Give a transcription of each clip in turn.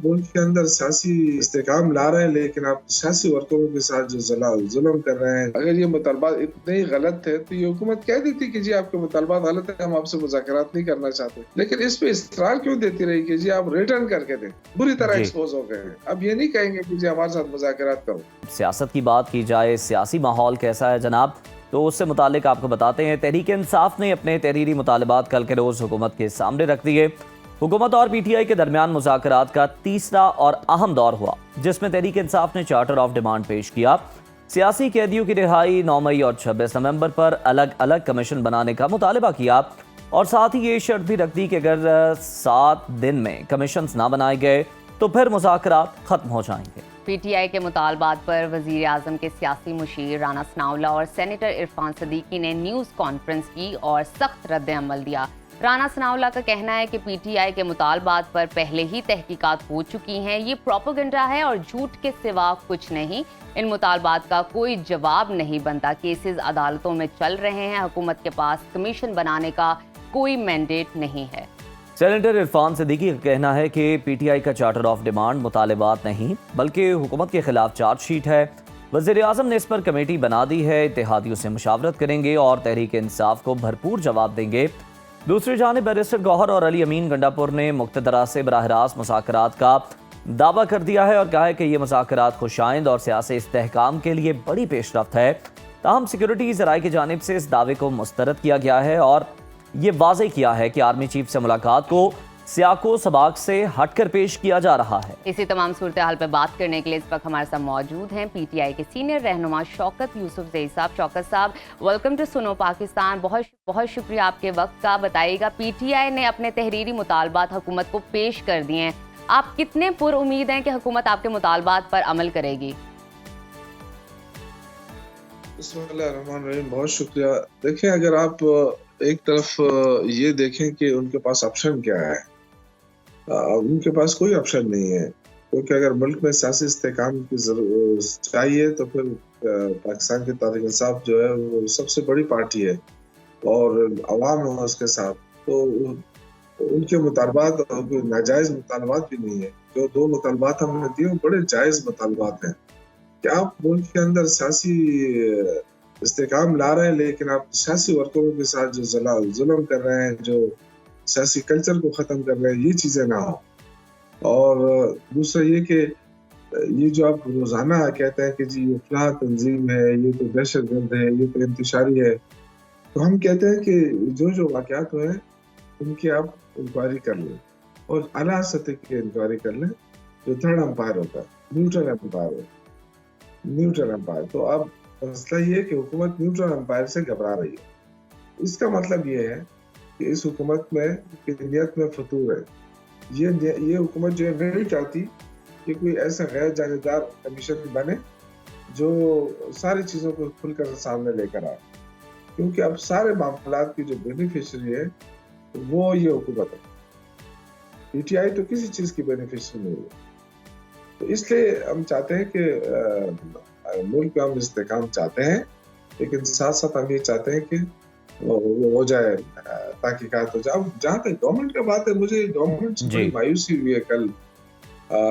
मुल्क के अंदर सियासी इस्तेकाम ला रहे हैं, लेकिन आप सियासी वर्करों के साथ जो जुल्म कर रहे हैं, अगर ये मुतालबात इतने ही गलत थे तो ये हुकूमत कह देती कि जी आपके मुतालबात गलत है, हम आपसे मुज़ाकरात नहीं करना चाहते। लेकिन इस पे इसरार क्यों देती रही कि जी आप रिटर्न करके दें? बुरी तरह जी। एक्सपोज हो गए हैं। अब ये नहीं कहेंगे कि जी हमारे साथ मुज़ाकरात करो। सियासत की बात की जाए, सियासी माहौल कैसा है जनाब, तो उससे मुतालिक आपको बताते हैं। तहरीक इंसाफ ने अपने तहरीरी मुतालबात कल के रोज़ हुकूमत के सामने रख दिए। हुकूमत और पीटीआई के दरमियान मुज़ाकरात का तीसरा और अहम दौर हुआ, जिसमें तहरीक इंसाफ ने चार्टर ऑफ डिमांड पेश किया। सियासी कैदियों की रिहाई 9 मई और 26 नवंबर पर अलग अलग कमीशन बनाने का मुतालबा किया, और साथ ही ये शर्त भी रख दी कि अगर 7 दिन में कमीशंस ना बनाए गए तो फिर मुज़ाकरात ख़त्म हो जाएंगे। पीटीआई के मुतालबात पर वज़ीर आज़म के सियासी मुशीर राना सनाउल्लाह और सेनेटर इरफान सदीकी ने न्यूज़ कॉन्फ्रेंस की और सख्त रद्द अमल दिया। राना सनाउल्लाह का कहना है कि पीटीआई के मुतालबात पर पहले ही तहकीकात हो चुकी हैं, ये प्रोपेगेंडा है और झूठ के सिवा कुछ नहीं। इन मुतालबात का कोई जवाब नहीं बनता। केसेस अदालतों में चल रहे हैं, हुकूमत के पास कमीशन बनाने का कोई मैंडेट नहीं है। सेनेटर इरफान सदीकी का कहना है कि पीटीआई का चार्टर ऑफ डिमांड मुतालबात नहीं बल्कि हुकूमत के खिलाफ चार्जशीट है। वज़ीर आज़म ने इस पर कमेटी बना दी है, इत्तेहादियों से मुशावरत करेंगे और तहरीक इंसाफ को भरपूर जवाब देंगे। दूसरी जानिब बैरिस्टर गौहर और अली अमीन गंडापुर ने मुक़्तदरा से बराह रास्त मुज़ाकरात का दावा कर दिया है और कहा है कि ये मुज़ाकरात खुशाइंद और सियासी इस्तेहकाम के लिए बड़ी पेशरफ्त है। ताहम सिक्योरिटी ज़राए की जानिब से इस दावे को मुस्तरद किया गया है और ये वाज़ेह किया है कि आर्मी चीफ से मुलाकात को सियाको सबाक से हटकर पेश किया जा रहा है। इसी तमाम सूरत हाल पर बात करने के लिए इस वक्त हमारे साथ मौजूद हैं पीटीआई के सीनियर रहनुमा शौकत यूसुफजई साहब। शौकत साहब, वेलकम टू सुनो पाकिस्तान। बहुत बहुत शुक्रिया आपके वक्त का। बताइएगा, पीटीआई ने अपने तहरीरी मुतालबात हुकूमत को पेश कर दिए हैं, आप कितने पुर उम्मीद हैं कि हुकूमत आपके मुतालबात पर अमल करेगी? बिस्मिल्लाहिर्रहमानिर्रहीम, बहुत शुक्रिया। देखिए, अगर आप एक तरफ ये देखें कि उनके पास ऑप्शन क्या है, उनके पास कोई ऑप्शन नहीं है, क्योंकि अगर मुल्क में सियासी इस्तेहकाम की चाहिए तो फिर पाकिस्तान की तहरीक इंसाफ जो है वो सबसे बड़ी पार्टी है और अवाम है उसके साथ, तो उनके मुतालबात नाजायज मुतालबात भी नहीं है। जो 2 मुतालबात हमने दिए वो बड़े जायज मुतालबात हैं कि आप मुल्क के अंदर सियासी इस्तेहकाम ला रहे हैं, लेकिन आप सियासी वर्करों के साथ जो जुल्म कर रहे हैं, जो सियासी कल्चर को ख़त्म कर रहे हैं, ये चीज़ें ना हो। और दूसरा ये कि ये जो आप रोज़ाना कहते हैं कि जी ये फलाह तंजीम है, ये तो दहशतगर्द है, ये तो इंतशारी है, तो हम कहते हैं कि जो वाक़यात हुए हैं उनकी आप इंक्वायरी कर लें और आला सतह की इंक्वायरी कर लें, जो थर्ड एम्पायर होता है, न्यूट्रल एम्पायर। तो अब मसला ये है कि हुकूमत न्यूट्रल एम्पायर से घबरा रही है। इसका मतलब ये है कि इस हुकूमत में नीयत में फतूर है। ये हुकूमत जो है नहीं चाहती कि कोई ऐसा गैर जानेदार कमीशन बने जो सारी चीज़ों को खुलकर सामने लेकर आए, क्योंकि अब सारे मामलात की जो बेनिफिशियरी है वो ये हुकूमत है। पीटीआई तो किसी चीज़ की बेनिफिशियरी नहीं है। तो इसलिए हम चाहते हैं कि मुल्क में हम इस्तेहकाम चाहते हैं, लेकिन साथ साथ हम ये चाहते हैं कि वो हो जाए, तहकीकात हो जाए। अब जहाँ तक गवर्नमेंट का बात है, मुझे गवर्नमेंट से बड़ी मायूसी हुई है कल।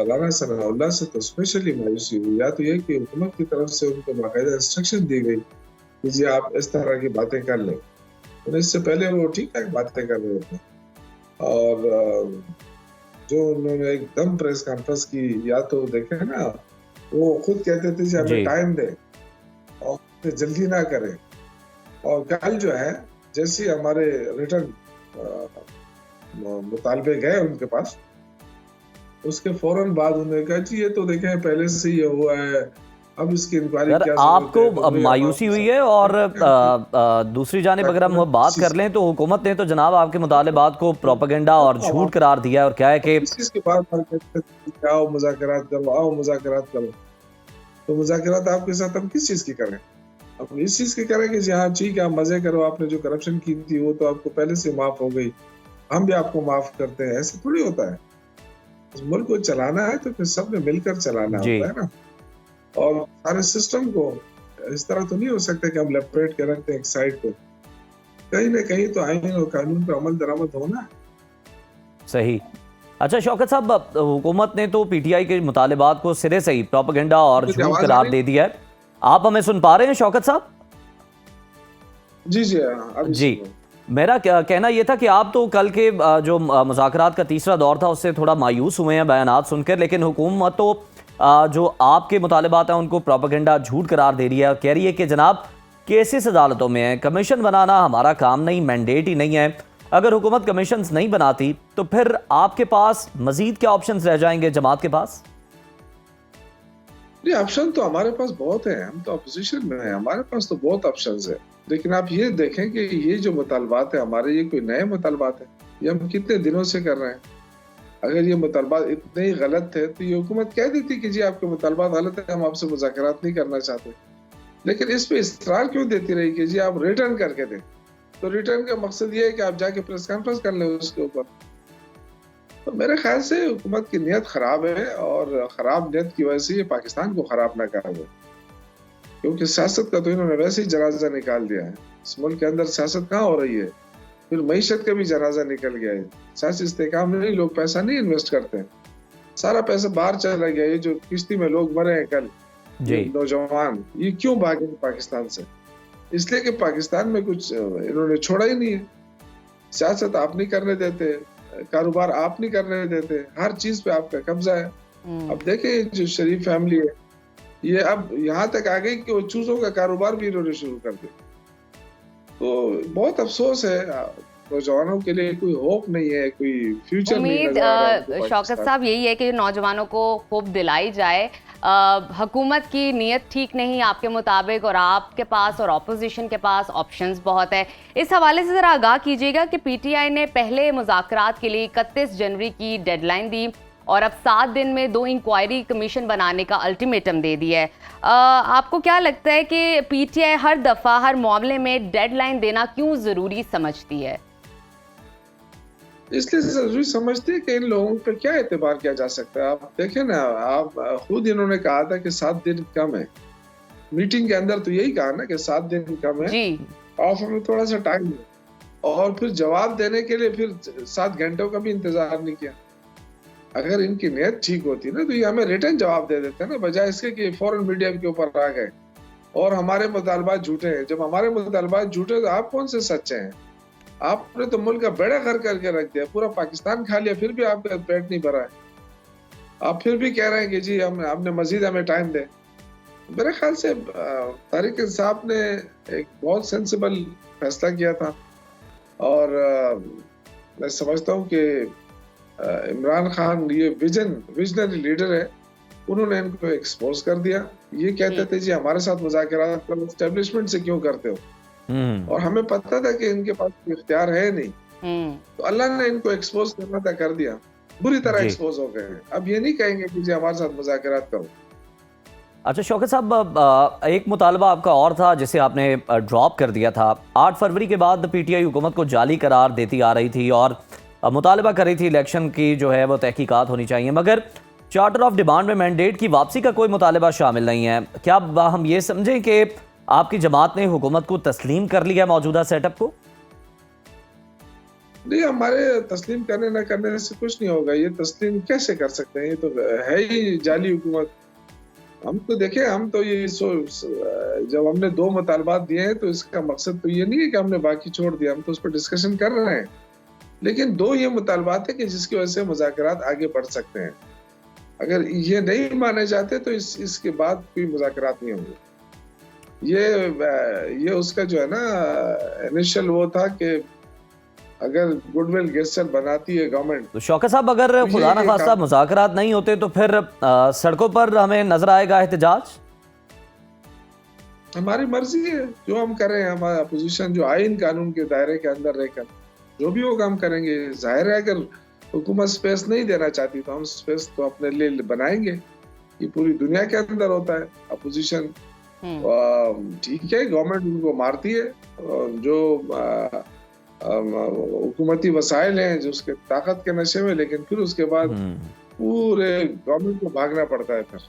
राना सनाउल्लाह से तो स्पेशली मायूसी हुई। या तो ये कि हुकूमत की तरफ से उनको बाकायदा इंस्ट्रक्शन दी गई कि जी आप इस तरह की बातें कर लें, तो इससे पहले वो ठीक ठाक बातें कर रहे थे। और जो उन्होंने एकदम प्रेस कॉन्फ्रेंस की, या तो देखे ना, वो खुद कहते थे कि हमें टाइम दे और जल्दी ना करें। और कल जो है जैसे हमारे रिटर्न मुतालबे गए उनके पास, उसके फौरन बाद उन्होंने कहा जी ये तो देखें पहले से ये हुआ है, अब इसकी इंक्वायरी क्या आपको अब मायूसी हुई है। और दूसरी जानिब अगर हम बात कर लें तो हुकूमत ने तो जनाब आपके मुतालबात को प्रोपेगेंडा और झूठ करार दिया है और क्या है कि इसके बाद आओ मुज़ाकरात करो, तो मुज़ाकरात आपके साथ हम किस चीज़ की करें? अब इस चीज़ की करें कि हाँ ठीक है आप मजे करो, आपने जो करप्शन की थी वो तो आपको पहले से माफ हो गई, हम भी आपको माफ करते हैं। ऐसे थोड़ी होता है। इस मुल्क को चलाना है तो फिर सबने मिलकर चलाना होता है ना। और सारे सिस्टम को इस तरह तो नहीं हो सकता कि हम लपेट के रखते हैं एक साइड पे। कहीं ना कहीं तो आईन और कानून का अमल दरामद होना है। सही। अच्छा शौकत साहब, हुकूमत ने तो पीटीआई के मुतालिबात को सिरे से ही प्रोपेगेंडा और मुझे झूठ आवाज आ करार रही? दे दिया है। आप हमें सुन पा रहे हैं शौकत साहब? जी जी हाँ, अभी जी, सुनो। मेरा कहना ये था कि आप तो कल के जो मुज़ाकरात का तीसरा दौर था उससे थोड़ा मायूस हुए हैं बयानात सुनकर, लेकिन हुकूमत तो जो आपके मुतालिबात हैं उनको प्रोपेगेंडा झूठ करार दे रही है और कह रही है कि जनाब केसेस अदालतों में है, कमीशन बनाना हमारा काम नहीं, मैंडेट ही नहीं है। अगर हुकूमत कमीशन नहीं बनाती तो फिर आपके पास मजीद क्या ऑप्शंस रह जाएंगे जमात के पास? नहीं, ऑप्शन तो हमारे पास बहुत है, हम तो अपोजिशन में हैं, हमारे पास तो बहुत ऑप्शंस है। लेकिन आप ये देखें कि ये जो मुतालबात है हमारे, ये कोई नए मुतालबात है, ये हम कितने दिनों से कर रहे हैं। अगर ये मुतालबात इतने ही गलत थे तो ये हुकूमत कह देती कि जी आपके मुतालबात गलत है, हम आपसे मुज़ाकरात नहीं करना चाहते। लेकिन इस पे इसरार क्यों देती रही कि जी आप रिटर्न करके दें? तो रिटर्न का मकसद ये है कि आप जाके प्रेस कॉन्फ्रेंस कर लें उसके ऊपर। तो मेरे ख्याल से हुकूमत की नीयत खराब है और खराब नीयत की वजह से ये पाकिस्तान को खराब ना कर दे, क्योंकि सियासत का तो इन्होंने वैसे ही जनाजा निकाल दिया है। इस मुल्क के अंदर सियासत कहाँ हो रही है, फिर मईशत का भी जनाजा निकल गया है। सियासी इस्तेहकाम नहीं, लोग पैसा नहीं इन्वेस्ट करते, सारा पैसा बाहर चला गया। ये जो किश्ती में लोग मरे हैं कल, जी, नौजवान, ये क्यों भागे पाकिस्तान से? इसलिए कि पाकिस्तान में कुछ इन्होंने छोड़ा ही नहीं है। सियासत आप नहीं करने देते, कारोबार आप नहीं करने देते, हर चीज पे आपका कब्जा है। अब देखें जो शरीफ फैमिली है, ये अब यहाँ तक आ गई कि वो चूजों का कारोबार भी इन्होंने शुरू कर दिया। तो बहुत अफसोस है, नौजवानों के लिए कोई होप नहीं है, कोई फ्यूचर नहीं उम्मीद नजर आ रहा है शौकत साहब यही है कि नौजवानों को होप दिलाई जाए। हुकूमत की नीयत ठीक नहीं आपके मुताबिक, और आपके पास और अपोजिशन के पास ऑप्शंस बहुत है। इस हवाले से ज़रा आगाह कीजिएगा कि पीटीआई ने पहले मुज़ाकरात के लिए 31 जनवरी की डेडलाइन दी और अब 7 दिन में 2 इंक्वायरी कमीशन बनाने का अल्टीमेटम दे दिया है। आपको क्या लगता है कि पीटीआई हर दफ़ा हर मामले में डेडलाइन देना क्यों ज़रूरी समझती है? इसलिए जरूरी समझते हैं कि इन लोगों पे क्या एतबार किया जा सकता है। आप देखें ना, आप खुद इन्होंने कहा था कि 7 दिन कम है, मीटिंग के अंदर तो यही कहा ना कि 7 दिन कम है जी, और हमें थोड़ा सा टाइम दे, और फिर जवाब देने के लिए फिर 7 घंटों का भी इंतजार नहीं किया। अगर इनकी नीयत ठीक होती ना तो ये हमें रिटर्न जवाब दे देते ना, बजाय इसके कि फौरन मीडिया के ऊपर आ गए और हमारे मुतालबात झूठे हैं। जब हमारे मुतालबात झूठे तो आप कौन से सच्चे हैं? आपने तो मुल्क का बेड़ा घर करके रख दिया, पूरा पाकिस्तान खा लिया, फिर भी आपका पेट नहीं भरा है। आप फिर भी कह रहे हैं कि जी हमने मजीद हमें टाइम दे। मेरे ख्याल से तारिक साहब ने एक बहुत सेंसिबल फैसला किया था और मैं समझता हूँ कि इमरान खान ये विजनरी लीडर है, उन्होंने इनको एक्सपोज कर दिया। ये कहते थे जी हमारे साथ मुज़ाकरात एस्टेब्लिशमेंट से क्यों करते हो, और हमें पता था कि इनके पास इख्तियार है नहीं, तो अल्लाह ने इनको एक्सपोज करना था, कर दिया, बुरी तरह एक्सपोज हो गए। अब ये नहीं कहेंगे कि जी हमारे साथ मुज़ाकरात करो। अच्छा शौकत साहब, एक मुतालबा आपका और था जिसे आपने ड्रॉप कर दिया था। 8 फरवरी के बाद पीटीआई हुकूमत को जाली करार देती आ रही थी और मुतालबा कर रही थी इलेक्शन की जो है वो तहकीकात होनी चाहिए, मगर चार्टर ऑफ डिमांड में मैंडेट की वापसी का कोई मुतालबा शामिल नहीं है। क्या हम ये समझें कि आपकी जमात ने हुकूमत को तस्लीम कर लिया मौजूदा सेटअप को? नहीं, हमारे तस्लीम करने न करने से कुछ नहीं होगा। ये तस्लीम कैसे कर सकते हैं, ये तो है ही जाली हुकूमत। हम तो देखें, हम तो ये जब हमने 2 मुतालबात दिए हैं तो इसका मकसद तो ये नहीं है कि हमने बाकी छोड़ दिया, हम तो उस पर डिस्कशन कर रहे हैं। लेकिन 2 ये मुतालबात है कि जिसकी वजह से मुज़ाकरात आगे बढ़ सकते हैं। अगर ये नहीं माने जाते तो इसके बाद कोई मुज़ाकरात नहीं होंगे। ये उसका जो है ना इनिशियल वो था कि अगर गुडविल गेस्चर बनाती है गवर्नमेंट। तो शौकत साहब, अगर खुदा न खास्ता मुज़ाकरात नहीं होते तो फिर सड़कों पर हमें नजर आएगा एहतजाज? हमारी मर्जी है, जो हम करें, हमारा अपोजिशन जो आइन कानून के दायरे के अंदर रहकर जो भी होगा हम करेंगे। जाहिर है अगर हुकूमत स्पेस नहीं देना चाहती तो हम स्पेस तो अपने लिए बनाएंगे। ये पूरी दुनिया के अंदर होता है। अपोजिशन ठीक है, गवर्नमेंट उनको मारती है, जो हुकूमती वसाइल हैं जो उसके ताकत के नशे में, लेकिन फिर उसके बाद पूरे गवर्नमेंट को भागना पड़ता है। फिर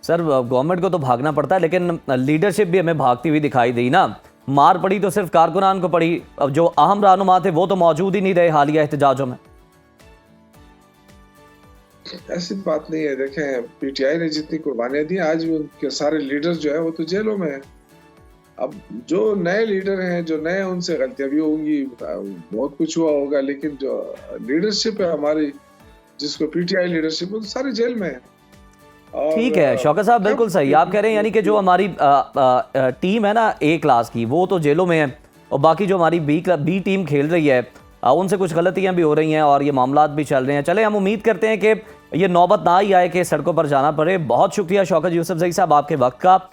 सर गवर्नमेंट को तो भागना पड़ता है, लेकिन लीडरशिप भी हमें भागती हुई दिखाई दी ना। मार पड़ी तो सिर्फ कारकुनान को पड़ी, अब जो अहम रहनुमा थे वो तो मौजूद ही नहीं रहे हालिया एहतजाजों में। ऐसी बात नहीं है। देखें, पीटीआई ने जितनी कुर्बानियां दी, आज भी उनके सारे लीडर जो है वो तो जेलों में हैं। अब जो नए लीडर हैं, जो नए, उनसे गलतियां भी होंगी, बहुत कुछ हुआ होगा, लेकिन जो लीडरशिप है हमारी, जिसको पीटीआई लीडरशिप, वो तो सारे जेल में है। ठीक है शौकत साहब, बिल्कुल सही आप कह रहे हैं, यानी कि जो हमारी टीम है ना ए क्लास की, वो तो जेलों में है, और बाकी जो हमारी बी टीम खेल रही है उनसे कुछ गलतियां भी हो रही हैं और ये मामलात भी चल रहे हैं। चले, हम उम्मीद करते हैं कि ये नौबत ना ही आए कि सड़कों पर जाना पड़े। बहुत शुक्रिया शौकत यूसुफ ज़ई साहब आपके वक्त का।